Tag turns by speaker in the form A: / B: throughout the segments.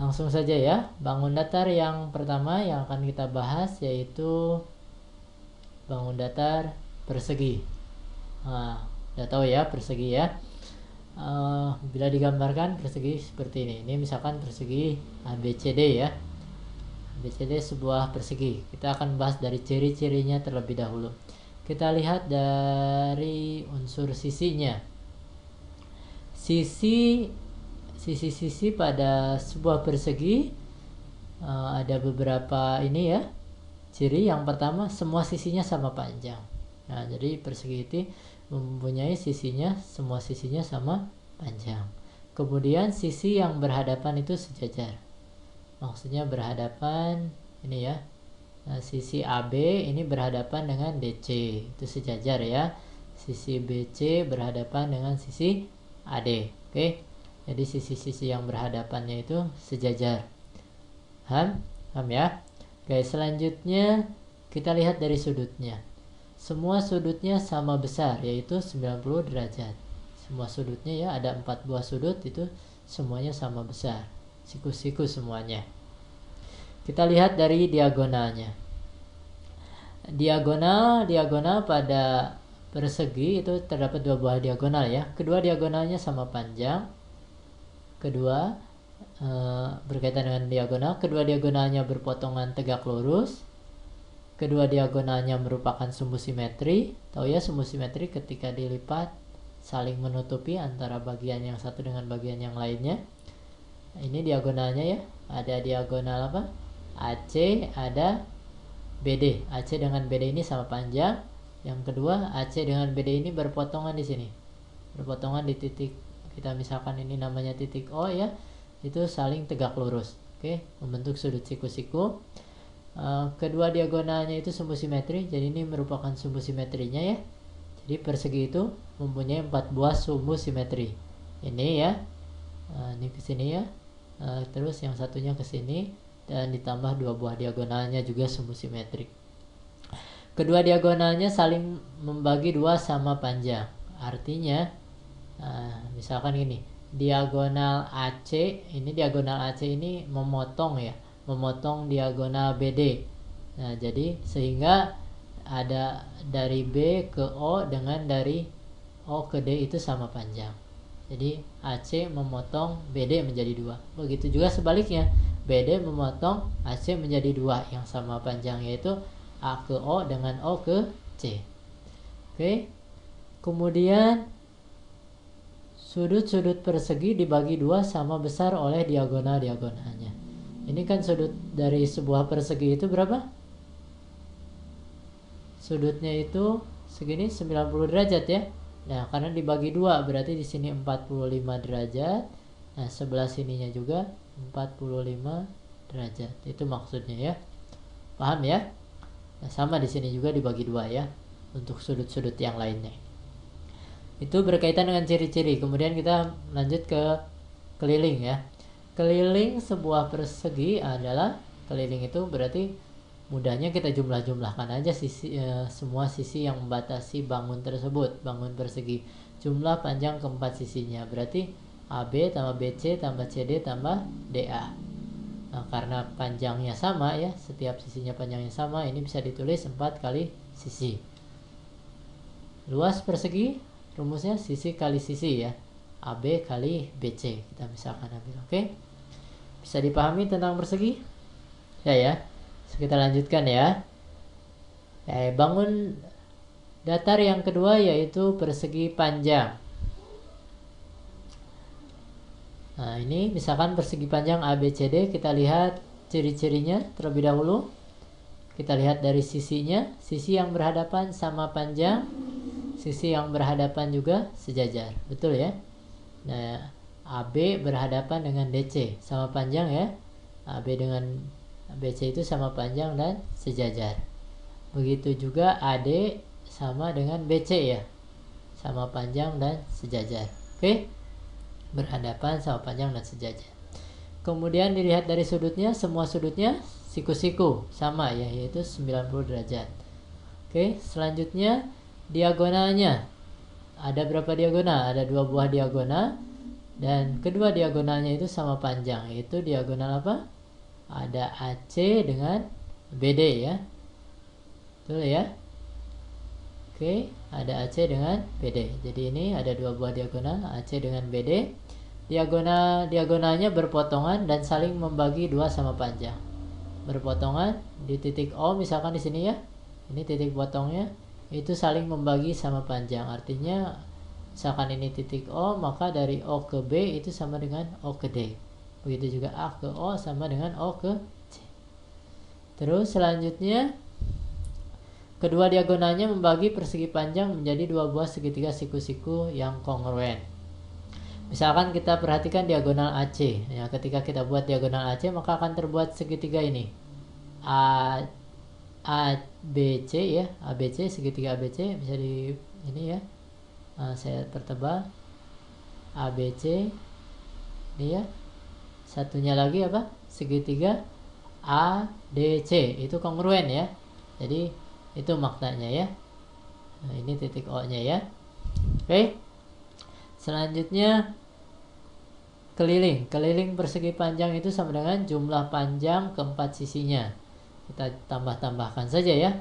A: Langsung saja ya, bangun datar yang pertama yang akan kita bahas yaitu bangun datar persegi. Nah, udah tahu ya persegi ya. Bila digambarkan persegi seperti ini. Ini misalkan persegi ABCD ya. ABCD sebuah persegi. Kita akan bahas dari ciri-cirinya terlebih dahulu. Kita lihat dari unsur sisinya. Sisi-sisi pada sebuah persegi ada beberapa ini ya ciri. Yang pertama, semua sisinya sama panjang. Nah, jadi persegi itu mempunyai semua sisinya sama panjang. Kemudian sisi yang berhadapan itu sejajar, maksudnya berhadapan ini ya. Nah, sisi AB ini berhadapan dengan DC, itu sejajar ya. Sisi BC berhadapan dengan sisi AD. Oke, jadi sisi-sisi yang berhadapannya itu sejajar. Paham ya? Oke, selanjutnya kita lihat dari sudutnya. Semua sudutnya sama besar, yaitu 90 derajat. Semua sudutnya ya, ada 4 buah sudut, itu semuanya sama besar. Siku-siku semuanya. Kita lihat dari diagonalnya. Diagonal pada persegi itu terdapat 2 buah diagonal ya. Kedua diagonalnya sama panjang. Berkaitan dengan diagonal, kedua diagonalnya berpotongan tegak lurus. Kedua diagonalnya merupakan sumbu simetri. Tahu ya, sumbu simetri ketika dilipat saling menutupi antara bagian yang satu dengan bagian yang lainnya. Ini diagonalnya ya. Ada diagonal apa? AC, ada BD. AC dengan BD ini sama panjang. Yang kedua, AC dengan BD ini berpotongan di sini. Berpotongan di titik, kita misalkan ini namanya titik O ya. Itu saling tegak lurus. Oke, membentuk sudut siku-siku. Kedua diagonalnya itu sumbu simetri, jadi ini merupakan sumbu simetrinya ya. Jadi persegi itu mempunyai 4 buah sumbu simetri. Ini ya, ini ke sini ya, terus yang satunya ke sini, dan ditambah 2 buah diagonalnya juga sumbu simetri. Kedua diagonalnya saling membagi 2 sama panjang. Artinya, misalkan gini, diagonal AC ini memotong ya, memotong diagonal BD. Nah, jadi sehingga ada dari B ke O dengan dari O ke D itu sama panjang. Jadi AC memotong BD menjadi 2. Begitu juga sebaliknya, BD memotong AC menjadi 2 yang sama panjang, yaitu A ke O dengan O ke C. Oke. Kemudian sudut-sudut persegi dibagi 2 sama besar oleh diagonal-diagonalnya. Ini kan sudut dari sebuah persegi itu berapa? Sudutnya itu segini 90 derajat ya. Nah, karena dibagi 2 berarti di sini 45 derajat. Nah, sebelah sininya juga 45 derajat. Itu maksudnya ya. Paham ya? Nah, sama di sini juga dibagi 2 ya untuk sudut-sudut yang lainnya. Itu berkaitan dengan ciri-ciri. Kemudian kita lanjut ke keliling ya. Keliling sebuah persegi adalah, keliling itu berarti mudahnya kita jumlah-jumlahkan aja semua sisi yang membatasi bangun tersebut, bangun persegi. Jumlah panjang keempat sisinya berarti AB tambah BC tambah CD tambah DA. Nah, karena panjangnya sama ya, setiap sisinya panjangnya sama, ini bisa ditulis 4 kali sisi. Luas persegi rumusnya sisi kali sisi ya, AB kali BC kita misalkan ambil. Oke, bisa dipahami tentang persegi ya. Kita lanjutkan ya. Bangun datar yang kedua yaitu persegi panjang. Nah, ini misalkan persegi panjang ABCD, kita lihat ciri-cirinya terlebih dahulu. Kita lihat dari sisinya, sisi yang berhadapan sama panjang, sisi yang berhadapan juga sejajar, betul ya. Nah, AB berhadapan dengan DC sama panjang ya. AB dengan BC itu sama panjang dan sejajar. Begitu juga AD sama dengan BC ya, sama panjang dan sejajar. Oke, berhadapan sama panjang dan sejajar. Kemudian dilihat dari sudutnya, semua sudutnya siku-siku sama ya, yaitu 90 derajat. Oke, selanjutnya diagonalnya. Ada berapa diagonal? Ada 2 buah diagonal. dan kedua diagonalnya itu sama panjang, yaitu diagonal apa? Ada AC dengan BD ya. Betul ya? Oke, ada AC dengan BD. Jadi ini ada dua buah diagonal, AC dengan BD. Diagonalnya berpotongan dan saling membagi dua sama panjang. Berpotongan di titik O misalkan di sini ya. Ini titik potongnya itu saling membagi sama panjang. Artinya misalkan ini titik O, maka dari O ke B itu sama dengan O ke D. Begitu juga A ke O sama dengan O ke C. Terus selanjutnya kedua diagonalnya membagi persegi panjang menjadi dua buah segitiga siku-siku yang kongruen. Misalkan kita perhatikan diagonal AC. Ya, ketika kita buat diagonal AC maka akan terbuat segitiga ini. ABC ya, ABC, segitiga ABC bisa di ini ya. Saya pertebal ABC ini ya. Satunya lagi apa? Segitiga ADC, itu kongruen ya. Jadi itu maknanya ya. Nah, ini titik O-nya ya. Oke. Selanjutnya keliling persegi panjang itu sama dengan jumlah panjang keempat sisinya. Kita tambah-tambahkan saja ya.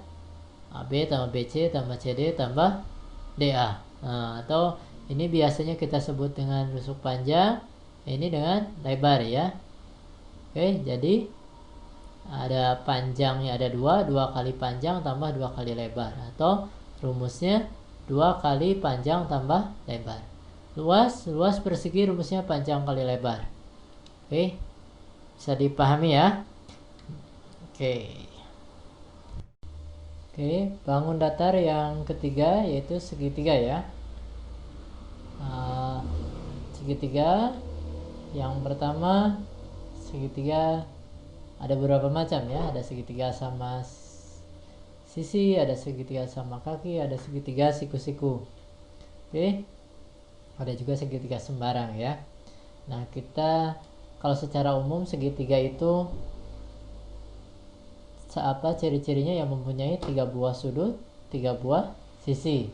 A: AB tambah BC tambah CD tambah DA. Nah, atau ini biasanya kita sebut dengan rusuk panjang, ini dengan lebar ya. Oke, jadi ada panjangnya ada 2 kali panjang tambah 2 kali lebar, atau rumusnya 2 kali panjang tambah lebar. Luas persegi rumusnya panjang kali lebar. Oke, bisa dipahami ya. Oke, bangun datar yang ketiga yaitu segitiga ya. Segitiga yang pertama, segitiga ada beberapa macam ya. Ada segitiga sama sisi, ada segitiga sama kaki, ada segitiga siku-siku. Oke, ada juga segitiga sembarang ya. Nah, kita kalau secara umum segitiga itu apa ciri-cirinya? Yang mempunyai 3 buah sudut, 3 buah sisi.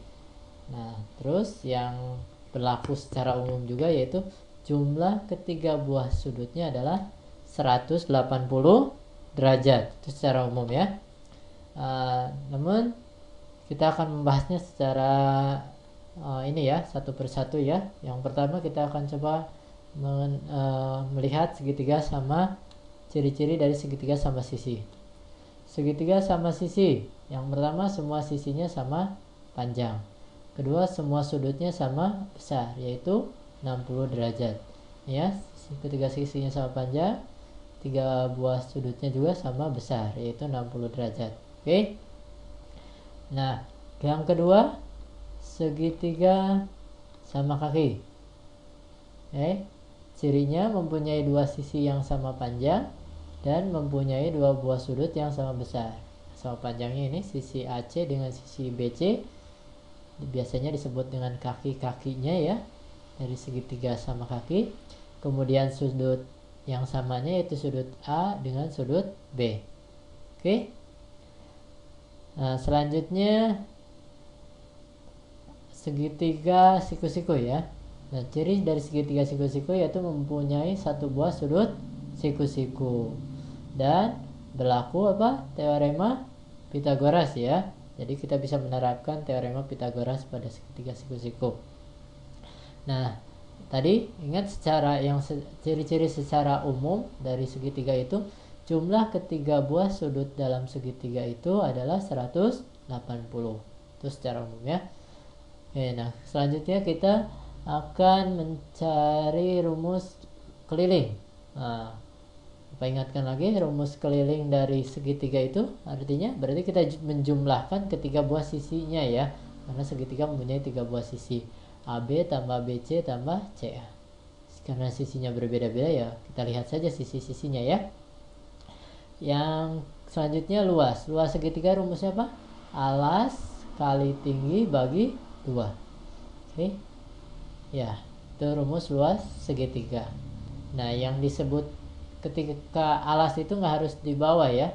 A: Nah, terus yang berlaku secara umum juga yaitu jumlah ketiga buah sudutnya adalah 180 derajat. Itu secara umum ya. Namun kita akan membahasnya secara ini ya, satu persatu ya. Yang pertama kita akan coba melihat segitiga sama ciri-ciri dari segitiga sama sisi. Segitiga sama sisi, yang pertama semua sisinya sama panjang. Kedua, semua sudutnya sama besar, yaitu 60 derajat. Ya, ketiga sisinya sama panjang, 3 buah sudutnya juga sama besar, yaitu 60 derajat. Oke. Nah, yang kedua, segitiga sama kaki. Cirinya mempunyai 2 sisi yang sama panjang dan mempunyai 2 buah sudut yang sama besar. Sama panjangnya ini sisi AC dengan sisi BC biasanya disebut dengan kaki-kakinya ya, dari segitiga sama kaki. Kemudian sudut yang samanya yaitu sudut A dengan sudut B. Oke. Nah, selanjutnya segitiga siku-siku ya. Nah, ciri dari segitiga siku-siku yaitu mempunyai 1 buah sudut siku-siku. Dan berlaku apa? Teorema Pitagoras ya. Jadi kita bisa menerapkan teorema Pitagoras pada segitiga siku-siku. Nah, tadi ingat secara yang ciri-ciri secara umum dari segitiga itu, jumlah ketiga buah sudut dalam segitiga itu adalah 180. Itu secara umum ya. Oke, nah selanjutnya kita akan mencari rumus keliling. Nah, ingatkan lagi rumus keliling dari segitiga itu artinya berarti kita menjumlahkan ketiga buah sisinya ya, karena segitiga mempunyai 3 buah sisi, AB tambah BC tambah CA. Karena sisinya berbeda-beda ya, kita lihat saja sisi-sisinya ya. Yang selanjutnya luas segitiga rumusnya apa? Alas kali tinggi bagi 2. Oke ya, itu rumus luas segitiga. Nah, yang disebut ketika alas itu nggak harus di bawah ya,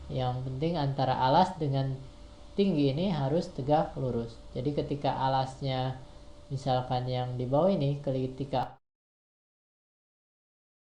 A: yang penting antara alas dengan tinggi ini harus tegak lurus. Jadi ketika alasnya misalkan yang di bawah ini, ketika